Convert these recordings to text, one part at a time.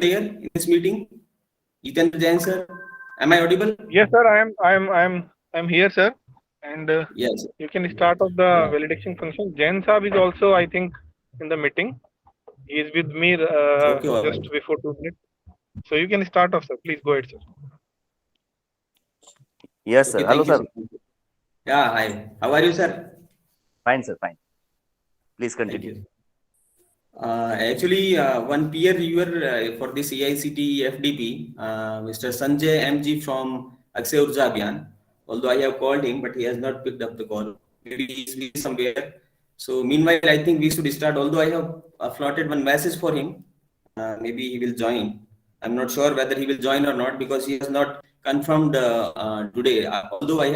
there in this meeting? Jitendra Jain, sir. Am I audible? Yes, sir. I'm here, sir. And Yes. you can start off the Yeah. validation function. Jain Saab is also, I think, in the meeting. He is with me Okay, all just right. before 2 minutes. So you can start off, sir. Please go ahead, sir. Yes, sir. Okay, Hello, thank you, sir. sir. Yeah, hi. How are you, sir? Fine, sir. Fine. Please Thank continue. you. Actually, one peer reviewer for this AICTE FDP, Mr. Sanjay MG from Akshay Urja Abhiyan. Although I have called him, but he has not picked up the call. Maybe he is busy somewhere. So meanwhile, I think we should start. Although I have floated one message for him, maybe he will join. I'm not sure whether he will join or not because he has not confirmed today. Although I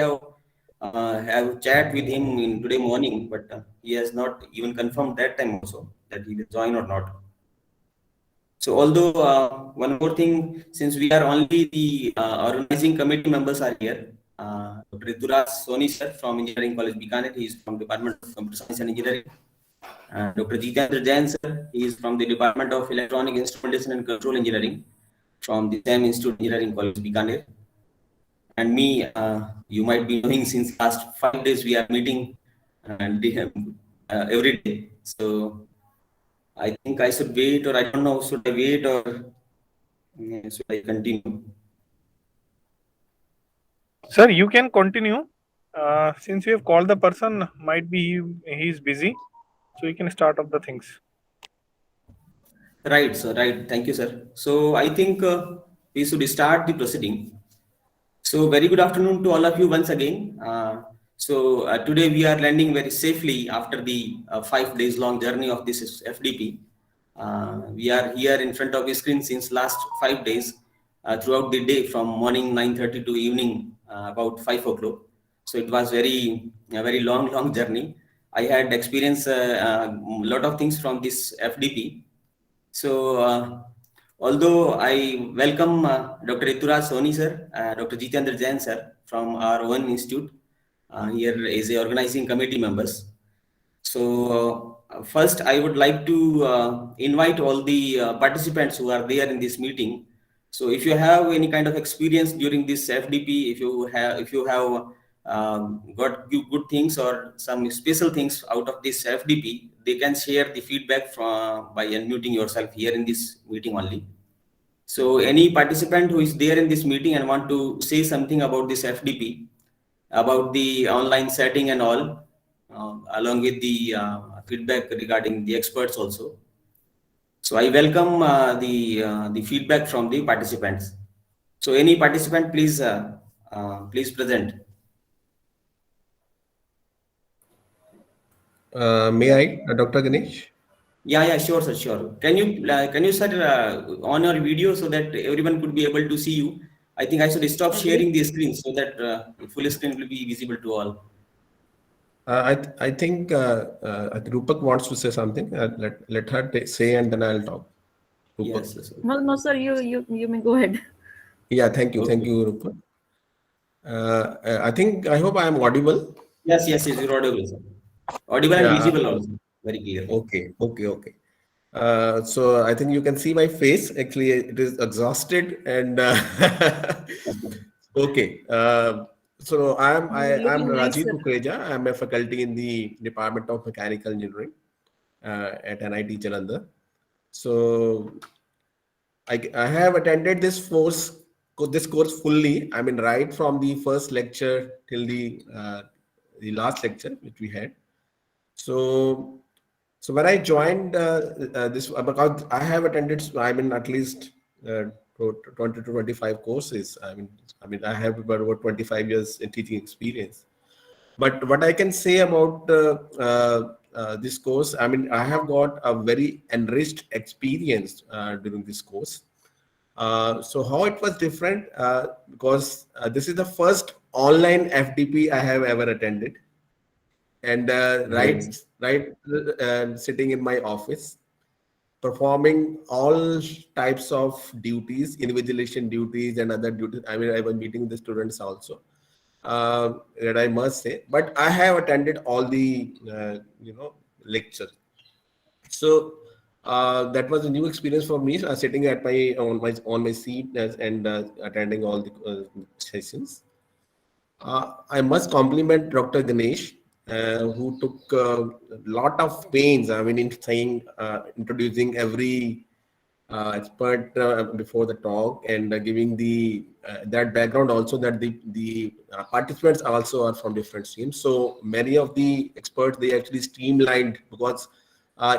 have chat with him in today morning, but he has not even confirmed that time also that he will join or not. So although one more thing, since we are only the organizing committee members are here, Dr. Rituraj Soni sir from Engineering College Bikaner, he is from Department of Computer Science and Engineering. Dr. Jitendra Jain sir, he is from the Department of Electronic Instrumentation and Control Engineering from the same Institute Engineering College Bikaner. And me, you might be knowing since last 5 days we are meeting and every day. So I think I should wait, or I don't know, should I wait or should I continue? Sir, you can continue. Since you have called the person, might be he is busy. So you can start off the things. Right, sir. Right. Thank you, sir. So I think we should start the proceeding. So very good afternoon to all of you once again. Today we are landing very safely after the 5 days long journey of this FDP. We are here in front of the screen since last 5 days throughout the day from morning 9:30 to evening about 5 o'clock. So it was a very long journey. I had experienced a lot of things from this FDP. So, although I welcome Dr. Rituraj Soni sir, Dr. Jitendra Jain sir from our own institute here as a organizing committee members. So, first I would like to invite all the participants who are there in this meeting. So, if you have any kind of experience during this FDP, if you have got good things or some special things out of this FDP, they can share the feedback from by unmuting yourself here in this meeting only. So, any participant who is there in this meeting and want to say something about this FDP, about the online setting and all, along with the feedback regarding the experts also. So I welcome the feedback from the participants. So any participant, please present. May I, Dr. Ganesh? Yeah, sure, sir, sure. Can you sir on your video so that everyone could be able to see you? I think I should stop sharing the screen so that full screen will be visible to all. I think Rupak wants to say something. Let her say and then I'll talk. Rupak. Yes. No, sir. You may go ahead. Yeah, thank you, Okay. Rupak. I hope I am audible. Yes, you're audible, sir. Audible and Yeah. visible also, very clear. Okay. So I think you can see my face. Actually, it is exhausted and okay. So I'm Looking nice, Rajiv sir. Kukreja. I'm a faculty in the Department of Mechanical Engineering at NIT Jalandhar. So I have attended this course fully. I mean, right from the first lecture till the last lecture which we had. So when I joined this, because I have attended, I mean, at least 20 to 25 courses. I have about 25 years in teaching experience. But what I can say about this course, I mean, I have got a very enriched experience during this course. So how it was different, because this is the first online FDP I have ever attended. And sitting in my office, performing all types of duties, invigilation duties and other duties. I mean, I was meeting the students also, that I must say, but I have attended all the lectures. So that was a new experience for me, sitting at my seat and attending all the sessions. I must compliment Dr. Ganesh, who took a lot of pains. I mean, in saying, introducing every expert before the talk, and giving the that background also, that the participants also are from different streams. So many of the experts, they actually streamlined, because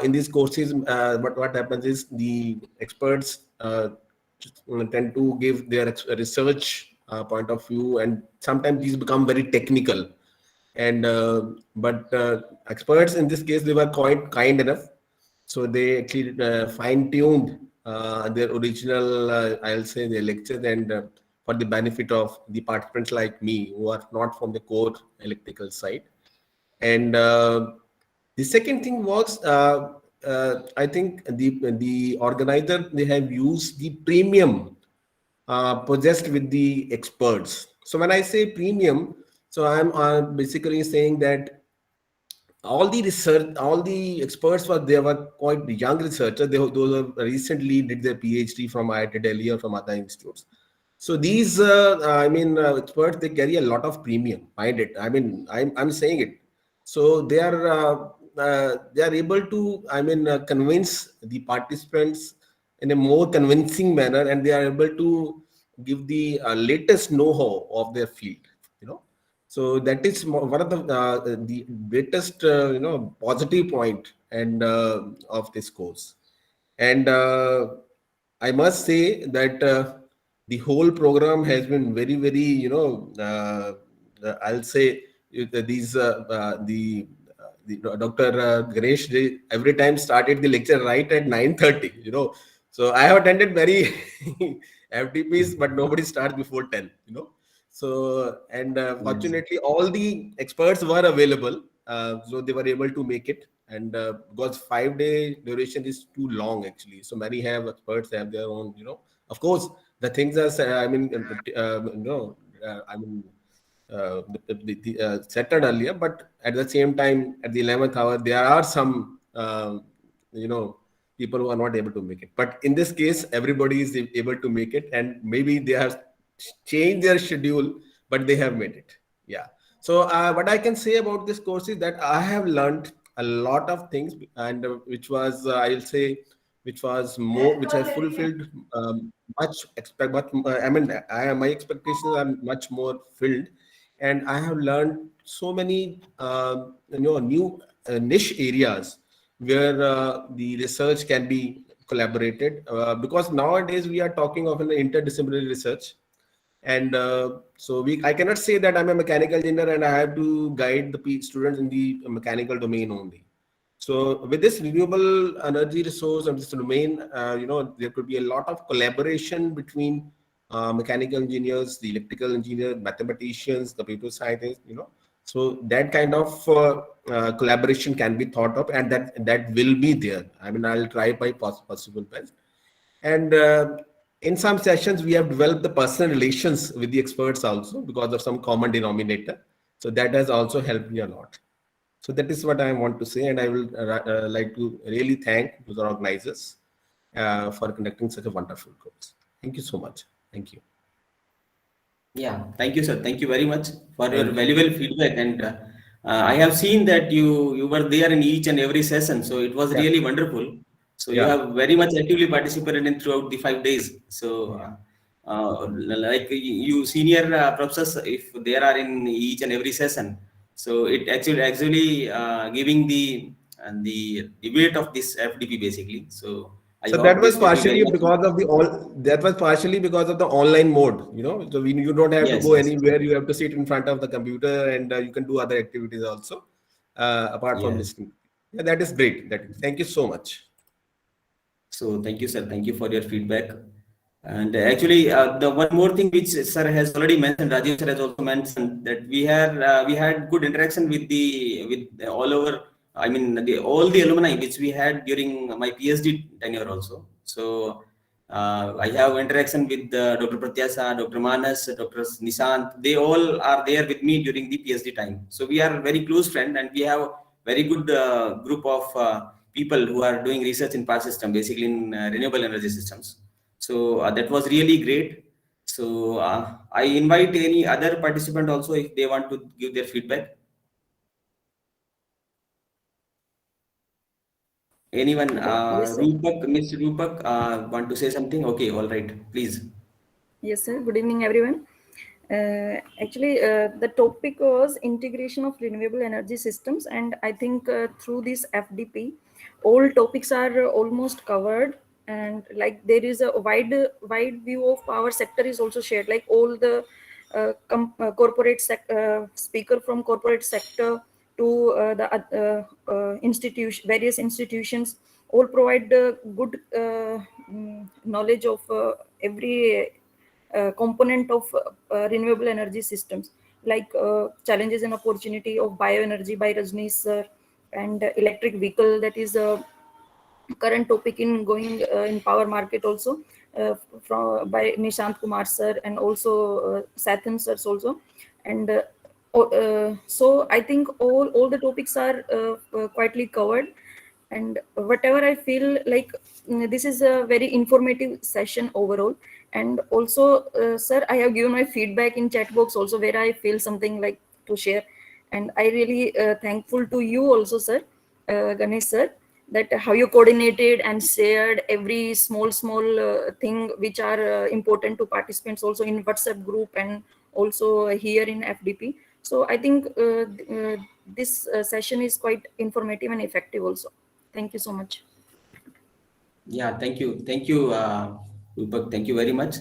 in these courses, what happens is the experts tend to give their research point of view, and sometimes these become very technical. And but experts in this case, they were quite kind enough, so they actually fine-tuned their original, I'll say, their lecture, and for the benefit of the participants like me, who are not from the core electrical side. And the second thing was, I think the organizer, they have used the premium possessed with the experts. So when I say premium, so I'm basically saying that all the research, all the experts they were quite young researchers. Those who recently did their PhD from IIT Delhi or from other institutes. So these, experts, they carry a lot of premium. Find it. I mean, I'm saying it. So they are able to, convince the participants in a more convincing manner, and they are able to give the latest know-how of their field. You know. So that is one of the greatest, positive point and of this course. And I must say that the whole program has been very, very, I'll say the Dr. Ganesh, they every time started the lecture right at 9:30. So I have attended many FDPs, but nobody starts before 10. So, and fortunately, all the experts were available, so they were able to make it. And because 5-day duration is too long, actually, so many experts have their own. Of course, the things are, settled earlier, but at the same time, at the 11th hour, there are some, people who are not able to make it. But in this case, everybody is able to make it, and maybe they have changed their schedule, but they have made it. Yeah. So what I can say about this course is that I have learned a lot of things, and which was, I'll say, which has fulfilled much expect. But my expectations are much more filled, and I have learned so many, new niche areas where the research can be collaborated, because nowadays we are talking of an interdisciplinary research. And so I cannot say that I'm a mechanical engineer and I have to guide the students in the mechanical domain only. So with this renewable energy resource and this domain, there could be a lot of collaboration between mechanical engineers, the electrical engineers, mathematicians, computer scientists. So that kind of collaboration can be thought of, and that will be there. I'll try my possible best. And in some sessions, we have developed the personal relations with the experts also, because of some common denominator. So that has also helped me a lot. So that is what I want to say, and I will like to really thank the organizers for conducting such a wonderful course. Thank you so much. Thank you. Yeah, thank you, sir. Thank you very much for your valuable feedback. And I have seen that you were there in each and every session, so it was really wonderful. So you have very much actively participated in throughout the 5 days. So like you senior professors, if there are in each and every session, so it actually giving the weight of this FDP basically. So So that was partially because of the online mode. So you don't have to go anywhere. You have to sit in front of the computer, and you can do other activities also apart from listening. Yeah, that is great. Thank you so much. So thank you, sir. Thank you for your feedback. And actually, the one more thing which sir has already mentioned, Rajiv sir has also mentioned, that we had good interaction with all over. All the alumni which we had during my PhD tenure also. So I have interaction with Dr. Pratyasa, Dr. Manas, Dr. Nishant. They all are there with me during the PhD time. So we are very close friends, and we have very good group of people who are doing research in power system, basically in renewable energy systems. So that was really great. So I invite any other participant also if they want to give their feedback. Anyone? Yes, sir. Rupak, Mr. Rupak, want to say something? Okay, all right, please. Yes, sir. Good evening, everyone. Actually, the topic was integration of renewable energy systems, and I think through this FDP, all topics are almost covered. And like there is a wide view of power sector is also shared. Like all the corporate speaker from corporate sector to the various institutions, all provide good knowledge of every component of renewable energy systems, like challenges and opportunity of bioenergy by Rajneesh sir, and electric vehicle, that is a current topic in going in power market also, from by Nishant Kumar sir, and also Sathan sirs also. And so I think all the topics are quietly covered. And whatever I feel like, this is a very informative session overall. And also sir, I have given my feedback in chat box also, where I feel something like to share. And I really thankful to you also, sir, Ganesh sir, that how you coordinated and shared every small thing which are important to participants also in WhatsApp group and also here in FDP. So I think this session is quite informative and effective also. Thank you so much. Yeah, thank you, Rupak. Thank you very much.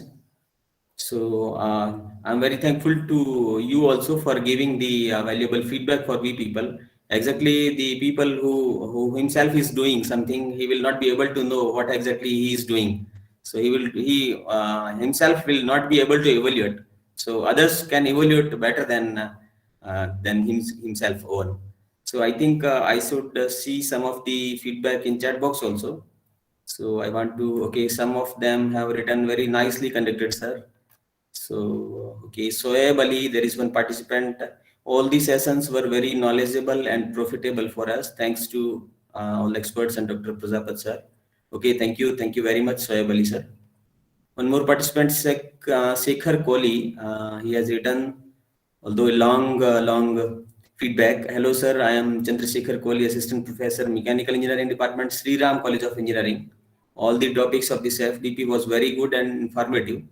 So I'm very thankful to you also for giving the valuable feedback for we people. Exactly, the people who himself is doing something, he will not be able to know what exactly he is doing. So he himself will not be able to evaluate. So others can evaluate better than himself own. So I think I should see some of the feedback in chat box also. So I want to, okay, some of them have written very nicely conducted, sir. So, okay, Soeb Ali, there is one participant. All the sessions were very knowledgeable and profitable for us. Thanks to all experts and Dr. Prajapat, sir. Okay, thank you. Thank you very much, Soeb Ali, sir. One more participant, Shekhar Kohli. He has written, although long feedback. Hello, sir. I am Chandrasekhar Kohli, Assistant Professor, Mechanical Engineering Department, Sri Ram College of Engineering. All the topics of this FDP was very good and informative.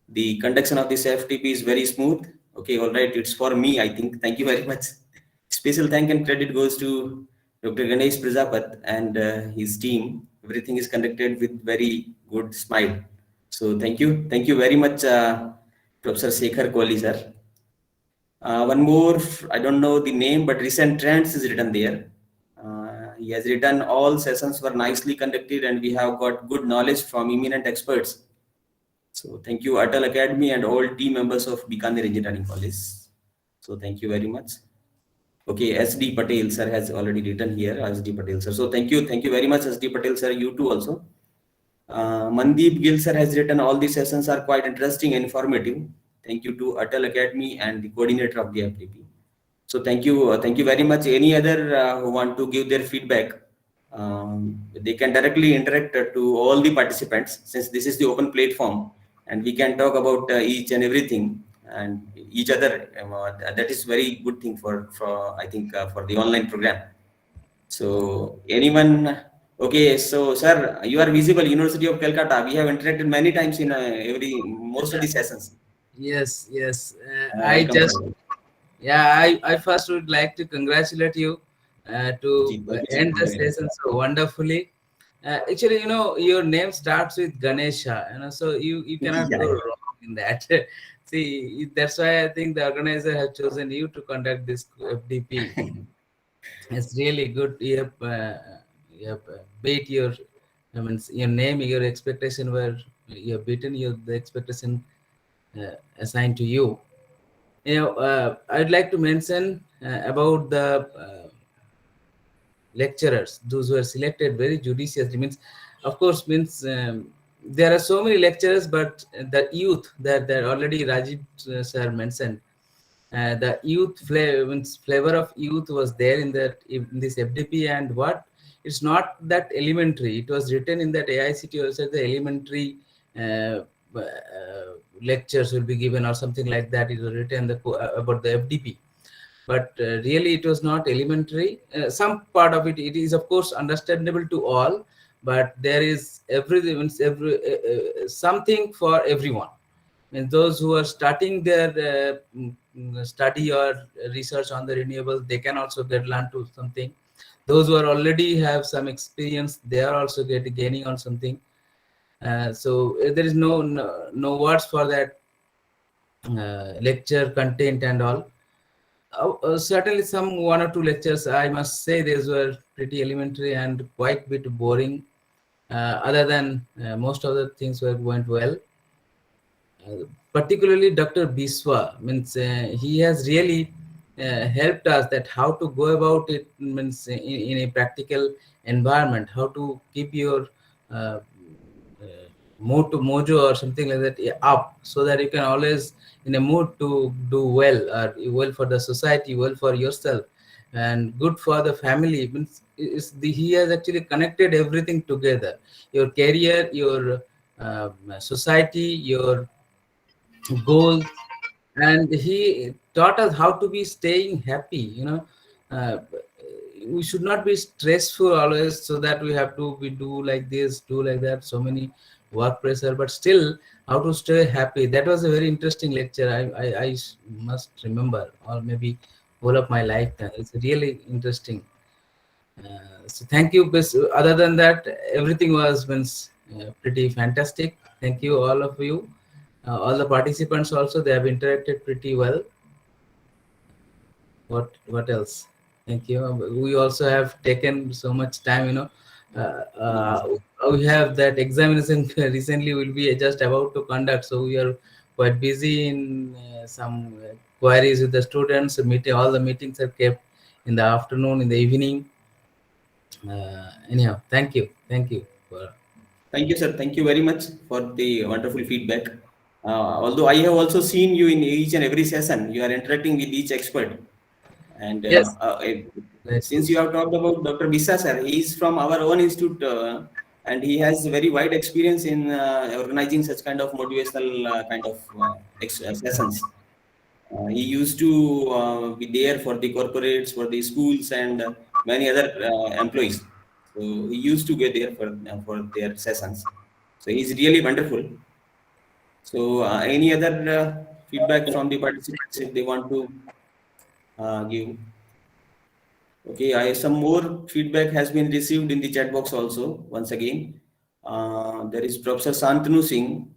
The conduction of this FTP is very smooth. Okay, all right. It's for me, I think. Thank you very much. Special thank and credit goes to Dr. Ganesh Prajapat and his team. Everything is conducted with very good smile. So thank you. Thank you very much, Professor Shekhar Kohli, sir. One more, I don't know the name, but recent trends is written there. He has written all sessions were nicely conducted and we have got good knowledge from eminent experts. So thank you, Atal Academy and all team members of Bikaner Engineering College. So thank you very much. Okay, SD Patel sir has already written here, SD Patel sir. So thank you very much, SD Patel sir. You too also. Mandeep Gill sir has written all the sessions are quite interesting and informative. Thank you to Atal Academy and the coordinator of the FDP. So thank you very much. Any other who want to give their feedback, they can directly interact to all the participants, since this is the open platform and we can talk about each and everything and each other. That is very good thing for I think for the online program. So anyone? Okay, so sir, you are visible, University of Calcutta. We have interacted many times in most of the sessions. Yes. Welcome, sir. I first would like to congratulate you to end the session so wonderfully. Actually, your name starts with Ganesha, so you cannot go wrong in that. See, that's why I think the organizer has chosen you to conduct this FDP. It's really good. You have beat your name, your expectation were, you have beaten the expectation assigned to you. I'd like to mention about the lecturers, those who are selected very judiciously. There are so many lecturers, but the youth that already Rajiv sir mentioned, the youth flavor of youth was there in this FDP, and what it's not that elementary. It was written in that AICT website, the elementary lectures will be given or something like that. It was written about the FDP. But really it was not elementary. Some part of it is of course understandable to all, but there is something for everyone. And those who are starting their study or research on the renewable, they can also learn to something. Those who are already have some experience, they are also gaining on something. So there is no words for that lecture content and all. Certainly some 1 or 2 lectures, I must say, these were pretty elementary and quite bit boring. Other than most of the things went well. Particularly Dr. Biswa, means he has really helped us that how to go about it, means in a practical environment, how to keep your mojo or something like that up, so that you can always in a mood to do well, or well for the society, well for yourself, and good for the family. Means he has actually connected everything together: your career, your society, your goals, and he taught us how to be staying happy. We should not be stressful always, so that we have to do like this, do like that, so many work pressure, but still how to stay happy. That was a very interesting lecture. I must remember, or maybe whole of my lifetime. It's really interesting. So thank you. Other than that, everything was pretty fantastic. Thank you, all of you. All the participants also, they have interacted pretty well. What else? Thank you. We also have taken so much time. We have that examination recently will be just about to conduct, so we are quite busy in some queries with the students. All the meetings are kept in the afternoon, in the evening. Anyhow, thank you. Thank you, sir. Thank you very much for the wonderful feedback. Although I have also seen you in each and every session, you are interacting with each expert. And yes. Since you have talked about Dr. Biswa, sir, he is from our own institute, and he has very wide experience in organizing such kind of motivational kind of sessions. He used to be there for the corporates, for the schools, and many other employees. So he used to get there for their sessions. So he's really wonderful. So any other feedback from the participants if they want to give? Okay, some more feedback has been received in the chat box also. Once again, there is Professor Santanu Singh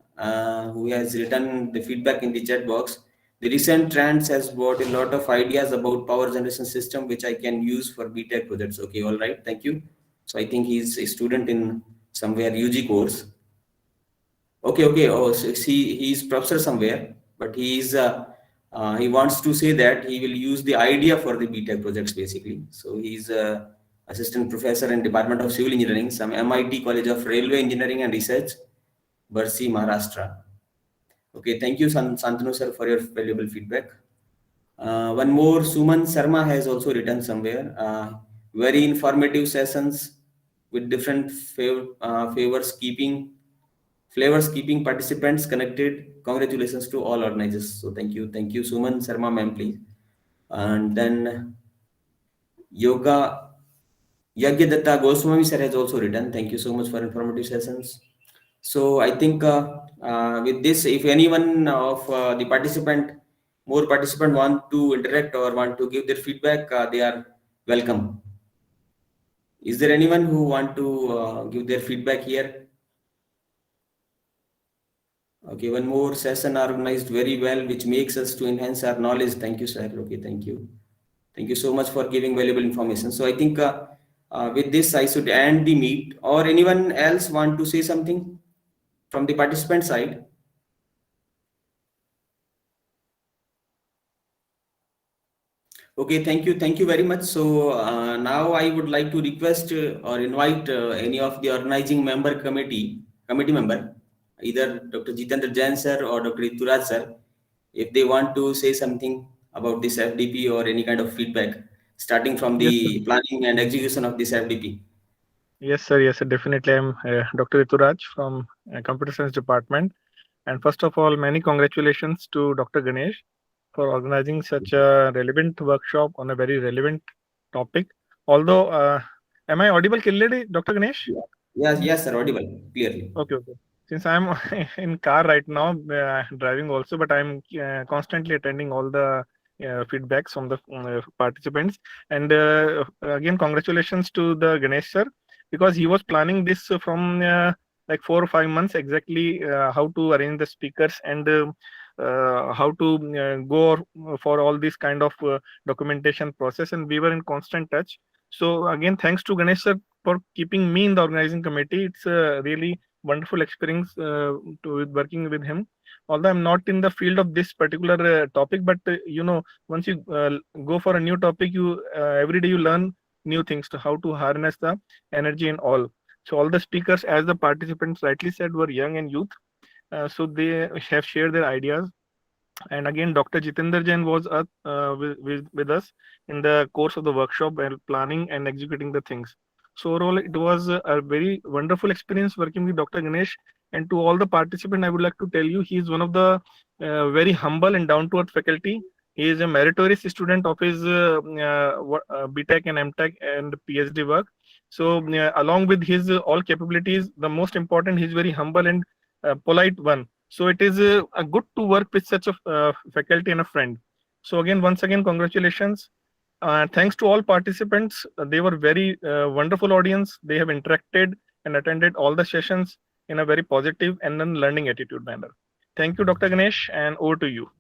who has written the feedback in the chat box. The recent trends has brought a lot of ideas about power generation system, which I can use for BTech projects. Okay, all right, thank you. So I think he's a student in somewhere UG course. Okay. Oh, so he's professor somewhere, but he wants to say that he will use the idea for the BTech projects basically. So he's assistant professor in Department of Civil Engineering, some MIT College of Railway Engineering and Research, Barsi, Maharashtra. Okay, thank you, Santanu sir, for your valuable feedback. One more, Suman Sharma has also written somewhere. Very informative sessions with different flavors keeping participants connected. Congratulations to all organizers. So thank you, Suman Sharma ma'am, please. And then Yagya Goswami sir has also written. Thank you so much for informative sessions. So I think with this, if anyone of the more participant want to interact or want to give their feedback, they are welcome. Is there anyone who want to give their feedback here? Okay, one more session organized very well, which makes us to enhance our knowledge. Thank you, sir. Okay, thank you. Thank you so much for giving valuable information. So I think with this, I should end the meet. Or anyone else want to say something from the participant side? Okay, thank you very much. So now I would like to request or invite any of the organizing committee member, either Dr. Jitendra Jain sir or Dr. Rituraj sir, if they want to say something about this FDP or any kind of feedback, starting from the planning and execution of this FDP. Yes, sir. Yes, sir. Definitely. I'm Dr. Rituraj from Computer Science Department. And first of all, many congratulations to Dr. Ganesh for organizing such a relevant workshop on a very relevant topic. Although, am I audible clearly, Dr. Ganesh? Yes, sir, audible, clearly. Okay, okay. Since I'm in car right now, driving also, but I'm constantly attending all the feedbacks from the participants. And again, congratulations to the Ganesh sir, because he was planning this from like 4 or 5 months exactly how to arrange the speakers and how to go for all this kind of documentation process. And we were in constant touch. So again, thanks to Ganesh sir for keeping me in the organizing committee. It's really wonderful experience to working with him. Although I'm not in the field of this particular topic, but once you go for a new topic, you every day you learn new things to how to harness the energy and all. So all the speakers, as the participants rightly said, were young and youth. So they have shared their ideas. And again, Dr. Jitendra Jain was with us in the course of the workshop while planning and executing the things. So overall, it was a very wonderful experience working with Dr. Ganesh. And to all the participants, I would like to tell you, he is one of the very humble and down-to-earth faculty. He is a meritorious student of his BTech and MTech and PhD work. So along with his all capabilities, the most important, he is very humble and polite one. So it is a good to work with such a faculty and a friend. So again, once again, congratulations. Thanks to all participants. They were very wonderful audience. They have interacted and attended all the sessions in a very positive and then learning attitude manner. Thank you, Dr. Ganesh, and over to you.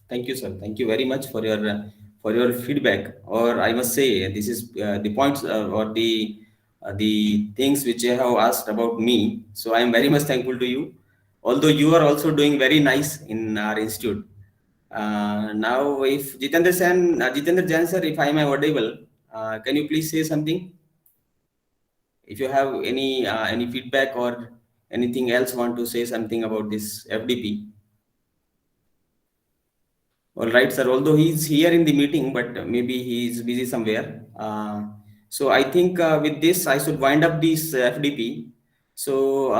Thank you, sir. Thank you very much for your feedback. Or I must say, this is the points or the things which you have asked about me. So I am very much thankful to you. Although you are also doing very nice in our institute. Now, if Jitendra Jain sir, if I am audible, can you please say something? If you have any feedback or anything else, want to say something about this FDP. All right, sir. Although he's here in the meeting, but maybe he's busy somewhere. So I think with this, I should wind up this FDP. So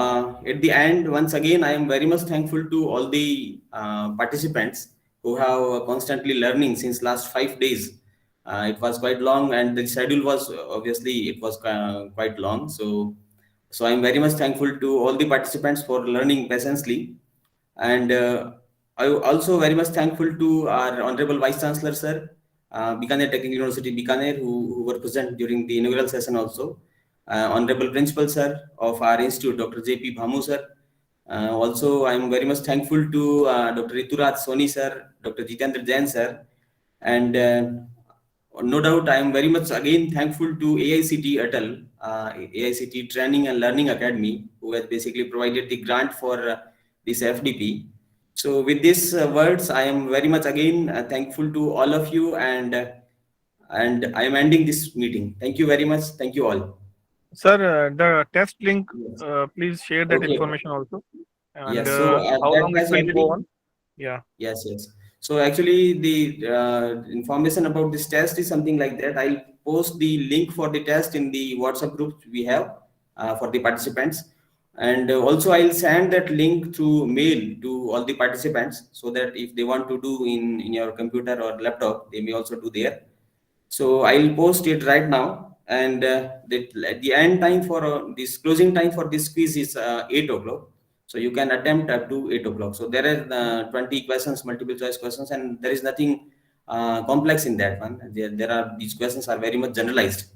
at the end, once again, I am very much thankful to all the participants who have constantly learning since last 5 days. It was quite long, and the schedule was obviously it was quite long. So I am very much thankful to all the participants for learning patiently, and I also very much thankful to our Honorable Vice Chancellor, sir, Bikaner Technical University, Bikaner, who were present during the inaugural session also. Honorable Principal, sir, of our institute, Dr. J.P. Bhamu, sir. Also, I am very much thankful to Dr. Rituraj Soni, sir, Dr. Jitendra Jain, sir. And no doubt, I am very much again thankful to AICT Atal, AICT Training and Learning Academy, who has basically provided the grant for this FDP. So with these words, I am very much again thankful to all of you, and I am ending this meeting. Thank you very much. Thank you all. Sir, the test link, please share that information also. And yes. So how long it will go on? Yeah. Yes. So actually, the information about this test is something like that. I'll post the link for the test in the WhatsApp group we have for the participants. And also I'll send that link through mail to all the participants, so that if they want to do in your computer or laptop, they may also do there. So I'll post it right now. And the end time for this closing time for this quiz is 8 o'clock. So you can attempt up to 8 o'clock. So there are 20 questions, multiple choice questions, and there is nothing complex in that one. These questions are very much generalized.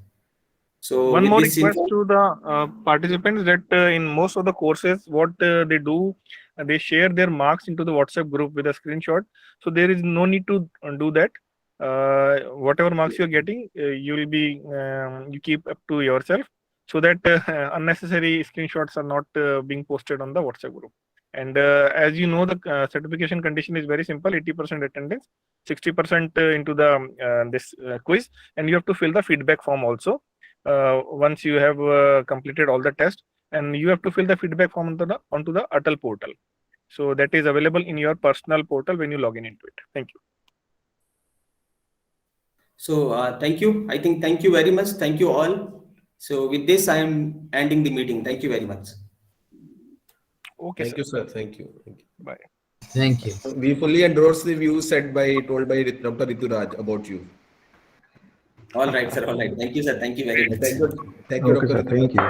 So one more request to the participants that in most of the courses, what they do, they share their marks into the WhatsApp group with a screenshot. So there is no need to do that. Whatever marks you're getting, you will be you keep up to yourself, so that unnecessary screenshots are not being posted on the WhatsApp group. And as you know, the certification condition is very simple: 80% attendance, 60% into the this quiz, and you have to fill the feedback form also. Once you have completed all the tests, and you have to fill the feedback form onto the Atal portal. So that is available in your personal portal when you log in into it. Thank you. So thank you. I think thank you very much. Thank you all. So with this, I am ending the meeting. Thank you very much. Okay, Thank sir. you, sir. Thank you. Thank you. Bye. Thank you. We fully endorse the views told by Dr. Rituraj about you. All right, sir. All right. Thank you, sir. Thank you very much. Thank you, Okay, Dr. sir. Thank you.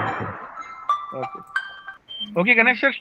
Okay. Okay, Ganesh sir.